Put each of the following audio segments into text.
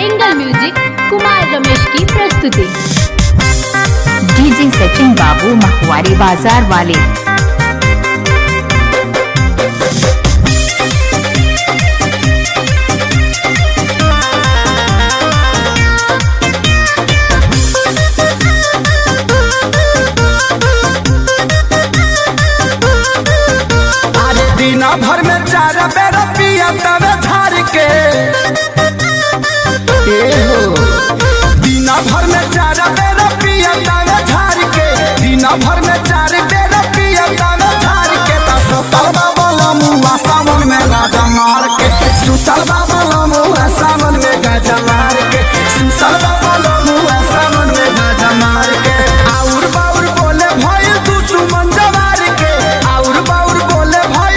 Angle music Kumar Ramesh की प्रस्तुति। DJ Sachin बाबू महुआरी बाजार वाले। दिना भर में 4 बेर पिया तवे झार के दिना भर में 4 बेर पिया तवे झार के दिना भर में 4 बेर पिया तवे झार के सुतल बाबा मुआ सावन में गाजा मार के सुतल बाबा मुआ सावन में गाजा मार के सुतल बाबा मुआ सावन में गाजा मार के आउर बाउर बोले भाई तू सुमन जवार के आउर बाउर बोले भाई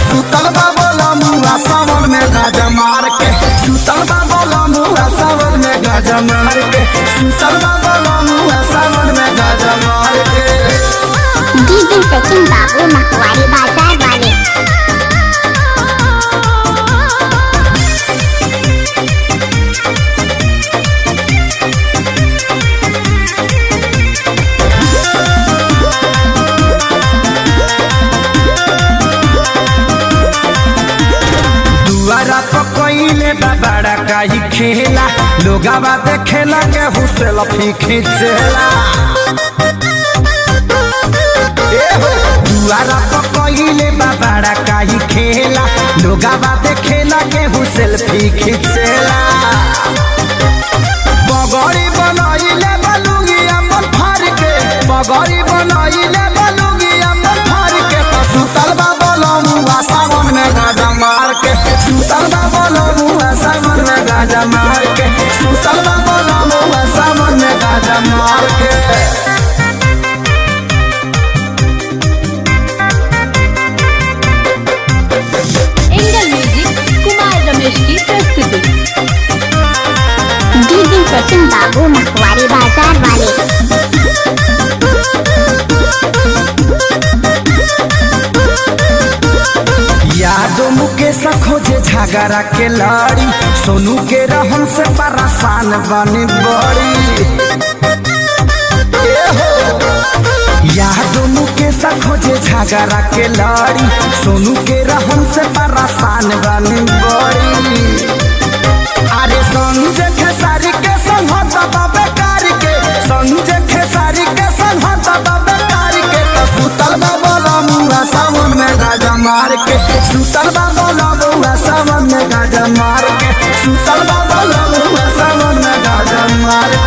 सुतल बाबा मुआ सावन में गाजा मार के सुतल बाबा मुआ सावन में गाजा मार के सुतल बाबा मुआ सावन में गाजा मार के। डीजे सचिन बाबू महुआरी बाजार वाले। दुआरा पकइले बाबा काही खेला लोगावा देखेला के हुसेल फी खींचेला दुआरा पकइले बाबा काही खेला लोगावा देखेला के हुसेल फी खींचेला बगड़ी बनाइले बलुगी अपन फार के बगड़ी बनाइले बलुगी अपन फार के सुतल बाबा मुआ सावन में गाजा मार के सुतल बाबा मुआ सावन में गाजा मार के सुतल बाबा मुआ सावन में गाजा मार के। एंगल म्यूजिक कुमार रमेश की प्रस्तुति। डीजे सचिन बाबू महुआरी बाजार वाले। यादो मुकेश खोजे झगड़ा के लड़ी सोनू के रहन से परेशान बने बड़ी यादो मुकेश खोजे झगड़ा के लड़ी सोनू के रहन से परेशान बने बड़ी अरे संजय खेसारी के संघत बेकार के संजय खेसारी के संघत बेकार के सुतल बाबा मुआ सावन में गाजा मार के सुतल बाबा मुआ सावन में गाजा मार के सुतल बाबा मुआ सावन में गाजा मार के।